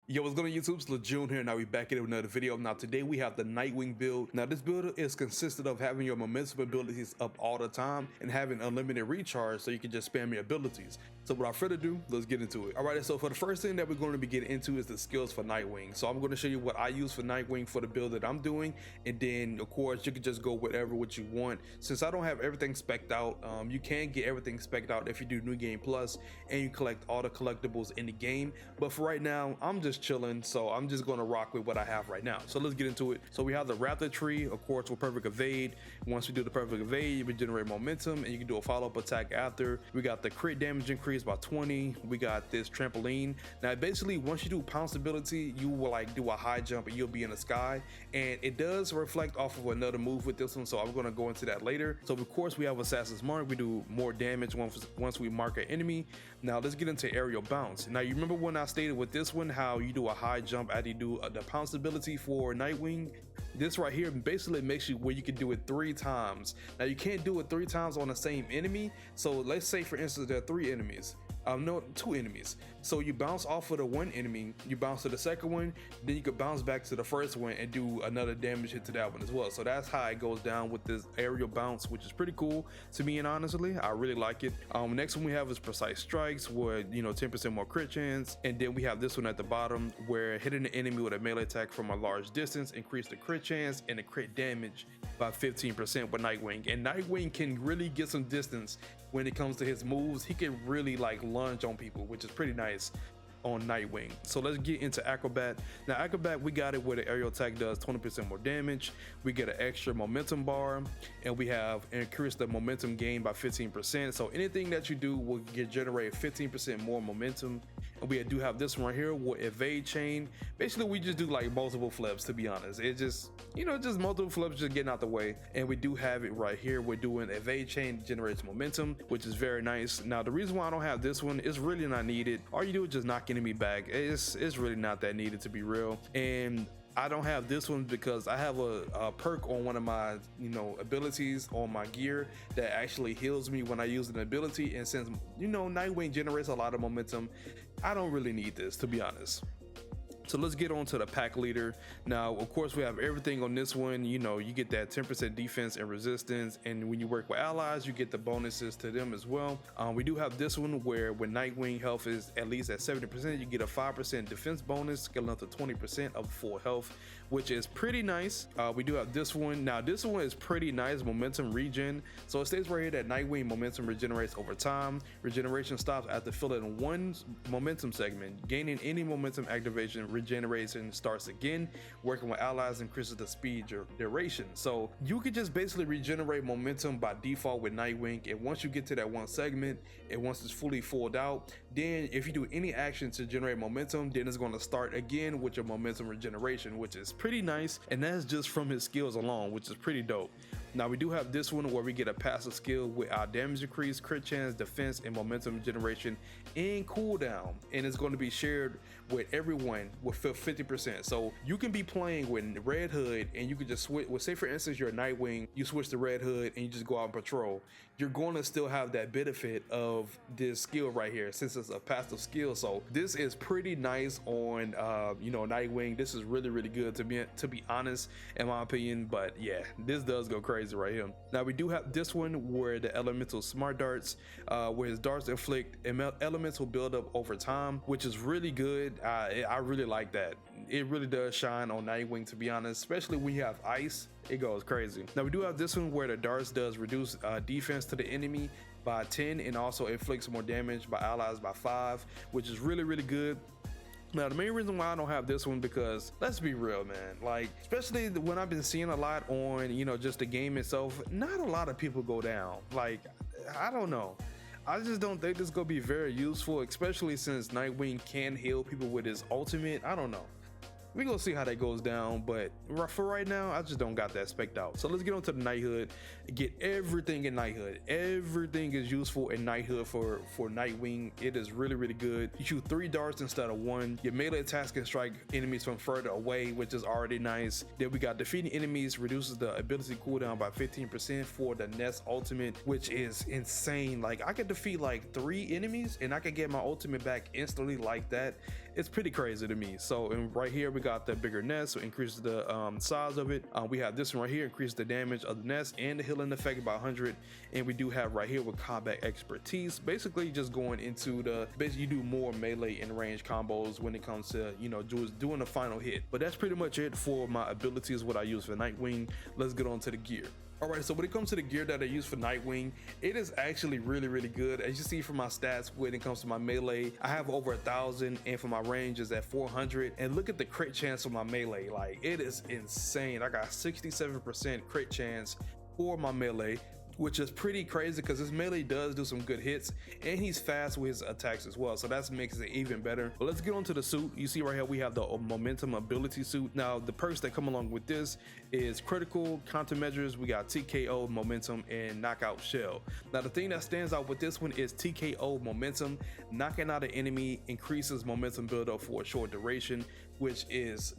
Yo, what's going on YouTube? It's June here. Now we back in with another video. Now today we have the Nightwing build. Now this build is consisted of having your momentum abilities up all the time and having unlimited recharge so you can just spam your abilities. So without further ado, let's get into it. Alright, so for the first thing that we're going to be getting into is the skills for Nightwing. So I'm going to show you what I use for Nightwing for the build that I'm doing, and then of course you can just go whatever what you want. Since I don't have everything spec'd out, you can get everything spec'd out if you do New Game Plus and you collect all the collectibles in the game. But for right now, I'm just chilling, so I'm just going to rock with what I have right now. So let's get into it. So we have the Raptor tree, of course, with perfect evade. Once we do the perfect evade, you regenerate momentum and you can do a follow-up attack after. We got the crit damage increase by 20. We got this trampoline. Now basically once you do pounce ability, you will like do a high jump and you'll be in the sky, and it does reflect off of another move with this one, so I'm going to go into that later. So of course we have Assassin's Mark. We do more damage once we mark an enemy. Now let's get into aerial bounce. Now you remember when I stated with this one how you do a high jump after you do the pounce ability for Nightwing? This right here basically makes you where you can do it 3 times. Now you can't do it 3 times on the same enemy. So let's say for instance there are 3 enemies. No, 2 enemies. So you bounce off of the one enemy, you bounce to the second one, then you could bounce back to the first one and do another damage hit to that one as well. So that's how it goes down with this aerial bounce, which is pretty cool to me, and honestly I really like it. Next one we have is precise strikes, where 10% more crit chance, and then we have this one at the bottom where hitting the enemy with a melee attack from a large distance increase the crit chance and the crit damage by 15% with Nightwing. And Nightwing can really get some distance when it comes to his moves. He can really like lunge on people, which is pretty nice on Nightwing. So let's get into Acrobat. Now Acrobat, we got it where the aerial attack does 20% more damage. We get an extra momentum bar, and we have increased the momentum gain by 15%. So anything that you do will generate 15% more momentum. And we do have this one right here with evade chain. Basically we just do like multiple flips, to be honest. It just just multiple flips, just getting out the way. And we do have it right here, we're doing evade chain, generates momentum, which is very nice. Now the reason why I don't have this one is really not needed. All you do is just knock enemy back. It's really not that needed, to be real. And I don't have this one because I have a perk on one of my abilities on my gear that actually heals me when I use an ability, and since Nightwing generates a lot of momentum, I don't really need this, to be honest. So let's get on to the pack leader. Now of course we have everything on this one. You get that 10% defense and resistance, and when you work with allies you get the bonuses to them as well. We do have this one where when Nightwing health is at least at 70%, you get a 5% defense bonus scaling up to 20% of full health, which is pretty nice. We do have this one. Now this one is pretty nice, momentum regen. So it states right here that Nightwing momentum regenerates over time. Regeneration stops after filling 1 momentum segment. Gaining any momentum activation, regeneration starts again. Working with allies increases the speed duration. So you can just basically regenerate momentum by default with Nightwing, and once you get to that 1 segment, and once it's fully filled out, then if you do any action to generate momentum, then it's going to start again with your momentum regeneration, which is pretty nice. And that's just from his skills alone, which is pretty dope. Now we do have this one where we get a passive skill with our damage increase, crit chance, defense, and momentum generation and cooldown, and it's going to be shared with everyone with 50%. So you can be playing with Red Hood and you can just switch. Well, say for instance you're a Nightwing, you switch to Red Hood and you just go out and patrol. You're going to still have that benefit of this skill right here, since it's a passive skill. So this is pretty nice on Nightwing. This is really good to be honest, in my opinion. But yeah, this does go crazy right here. Now we do have this one where the elemental smart darts, where his darts inflict elemental buildup over time, which is really good. I really like that. It really does shine on Nightwing, to be honest, especially when you have ice. It goes crazy. Now we do have this one where the darts does reduce defense to the enemy by 10 and also inflicts more damage by allies by 5, which is really good. Now the main reason why I don't have this one, because let's be real, man, like especially when I've been seeing a lot on just the game itself, not a lot of people go down. Like I don't know, I just don't think this is gonna be very useful, especially since Nightwing can heal people with his ultimate. I don't know. We're gonna see how that goes down, but for right now I just don't got that spec'd out. So let's get on to the Knighthood. Get everything in Knighthood. Everything is useful in Knighthood for Nightwing. It is really good. You shoot 3 darts instead of 1. Your melee attacks can strike enemies from further away, which is already nice. Then we got defeating enemies reduces the ability cooldown by 15% for the Nest ultimate, which is insane. Like I could defeat like 3 enemies and I could get my ultimate back instantly like that. it's pretty crazy to me. So and right here we got the bigger nest, so increases the size of it. We have this one right here, increases the damage of the nest and the healing effect by 100. And we do have right here with combat expertise, basically just going into the basically you do more melee and range combos when it comes to, you know, doing the final hit. But that's pretty much it for my abilities, what I use for Nightwing. Let's get on to the gear. Alright, so when it comes to the gear that I use for Nightwing, it is actually really good. As you see from my stats, when it comes to my melee, I have over 1,000, and for my range is at 400. And look at the crit chance for my melee, like it is insane. I got 67% crit chance for my melee, which is pretty crazy because his melee does do some good hits, and he's fast with his attacks as well, so that makes it even better. But let's get on to the suit. You see right here we have the momentum ability suit. Now the perks that come along with this is critical countermeasures. We got TKO, momentum, and knockout shell. Now the thing that stands out with this one is TKO momentum. Knocking out an enemy increases momentum buildup for a short duration, which is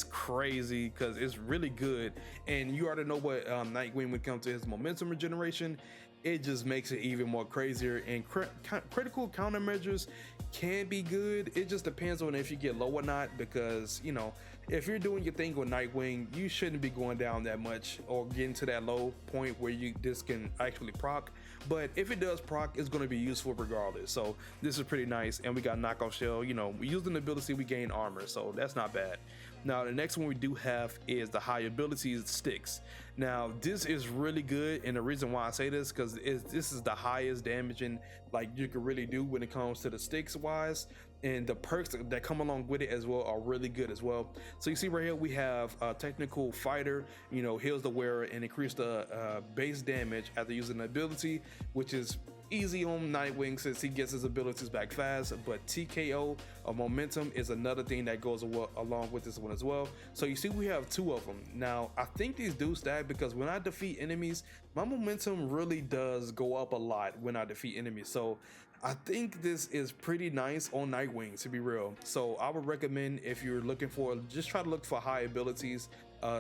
crazy because it's really good. And you already know what Nightwing, when it comes to his momentum regeneration, it just makes it even more crazier. And critical countermeasures can be good. It just depends on if you get low or not, because, you know, if you're doing your thing with Nightwing, you shouldn't be going down that much or getting to that low point where this can actually proc. But if it does proc, it's going to be useful regardless. So this is pretty nice. And we got knockout shell. You know, we use the ability, we gain armor, so that's not bad. Now the next one we do have is the high abilities sticks. Now this is really good, and the reason why I say this because this is the highest damaging like you can really do when it comes to the sticks wise, and the perks that come along with it as well are really good as well. So you see right here we have a technical fighter, you know, heals the wearer and increase the base damage after using the ability, which is easy on Nightwing since he gets his abilities back fast. But TKO or momentum is another thing that goes along with this one as well. So you see we have two of them. Now I think these do stack because when I defeat enemies, my momentum really does go up a lot when I defeat enemies. So I think this is pretty nice on Nightwing, to be real. So I would recommend, if you're looking for, just try to look for high abilities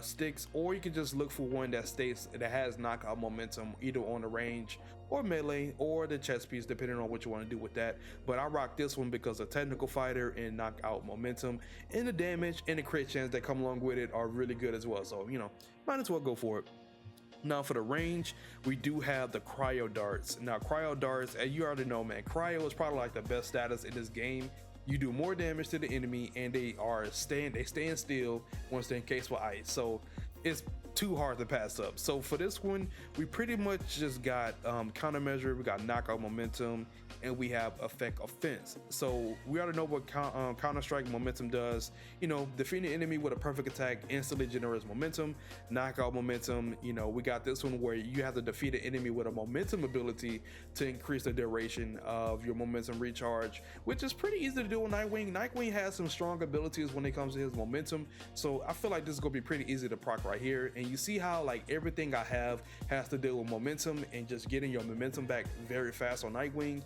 sticks, or you can just look for one that has knockout momentum either on the range or melee or the chest piece, depending on what you want to do with that. But I rock this one because the technical fighter and knockout momentum and the damage and the crit chance that come along with it are really good as well. So, you know, might as well go for it. Now for the range, we do have the cryo darts. Now cryo darts, and you already know, man, cryo is probably like the best status in this game. You do more damage to the enemy, and they stand still once they're encased with ice. So it's too hard to pass up. So for this one, we pretty much just got countermeasure, we got knockout momentum, and we have effect offense. So we already know what counter strike momentum does. You know, defeating an enemy with a perfect attack instantly generates momentum. Knockout momentum, you know, we got this one where you have to defeat an enemy with a momentum ability to increase the duration of your momentum recharge, which is pretty easy to do with Nightwing. Nightwing has some strong abilities when it comes to his momentum, so I feel like this is gonna be pretty easy to proc right here. And you see how like everything I have has to deal with momentum and just getting your momentum back very fast on Nightwing.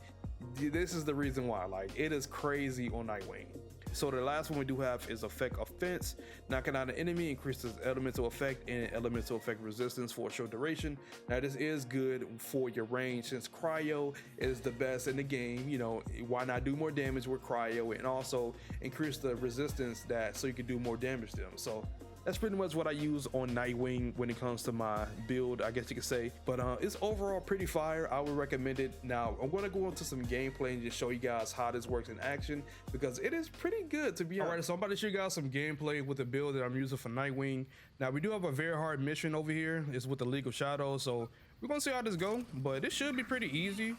This is the reason why, like, it is crazy on Nightwing. So the last one we do have is effect offense. Knocking out an enemy increases elemental effect and elemental effect resistance for a short duration. Now this is good for your range since cryo is the best in the game. You know, why not do more damage with cryo and also increase the resistance so you can do more damage to them. So that's pretty much what I use on Nightwing when it comes to my build, I guess you could say. But it's overall pretty fire. I would recommend it. Now I'm going to go into some gameplay and just show you guys how this works in action, because it is pretty good, to be honest. Alright, so I'm about to show you guys some gameplay with the build that I'm using for Nightwing. Now we do have a very hard mission over here. It's with the League of Shadows, so we're gonna see how this goes, but it should be pretty easy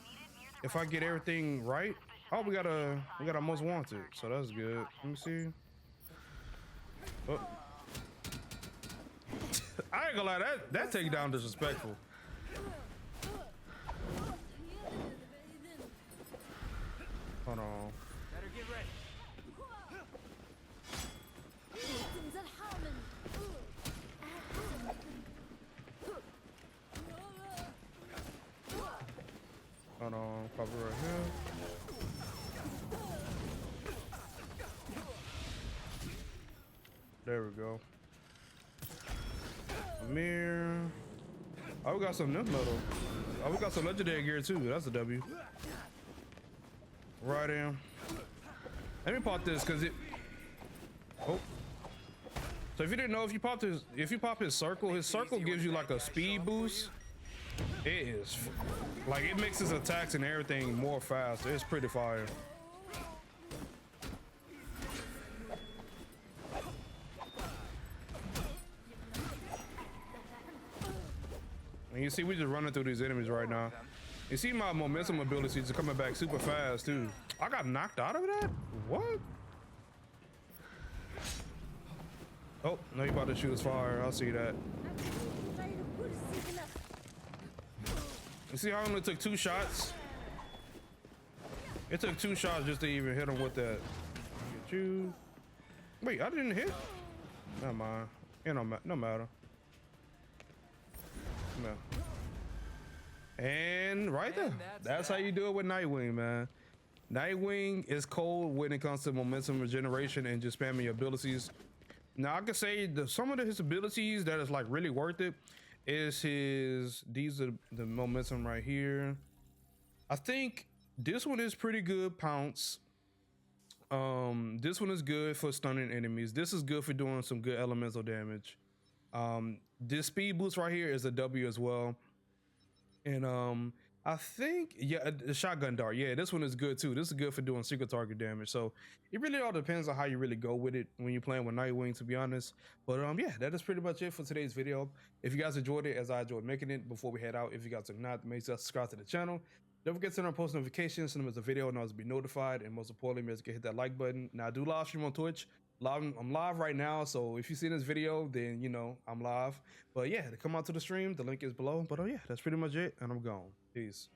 if I get everything right. Oh, we got a most wanted, so that's good. Let me see. Oh. I ain't gonna lie, that takedown disrespectful. Hold on. Better get ready. Hold on, cover right here. There we go. Mirror. Oh, we got some nymph metal. Oh, we got some legendary gear too. That's a W. Right in. Let me pop this because it. Oh. So if you didn't know, if you pop his circle gives you like a speed boost. It is like it makes his attacks and everything more faster. It's pretty fire. And you see, we just running through these enemies right now. You see my momentum abilities are coming back super fast too. I got knocked out of that? What? Oh, no, you about to shoot his fire. I'll see that. You see how it only took 2 shots? It took 2 shots just to even hit him with that. Get you. Wait, I didn't hit? Never mind. It no matter. No. And right there. That's how you do it with Nightwing, man. Nightwing is cold when it comes to momentum regeneration and just spamming your abilities. Now I can say some of his abilities that is like really worth it is these are the momentum right here. I think this one is pretty good, pounce. This one is good for stunning enemies. This is good for doing some good elemental damage. This speed boost right here is a W as well. And I think, yeah, the shotgun dart, yeah, this one is good too. This is good for doing secret target damage. So it really all depends on how you really go with it when you're playing with Nightwing, to be honest. But yeah, that is pretty much it for today's video. If you guys enjoyed it as I enjoyed making it, before we head out, if you guys have not, make sure to subscribe to the channel. Don't forget to turn on post notifications so as a video and always be notified. And most importantly, make sure to hit that like button. Now I do live stream on Twitch. I'm live right now, so if you see this video, then you know I'm live. But yeah, to come out to the stream, the link is below. But oh yeah, that's pretty much it, and I'm gone. Peace.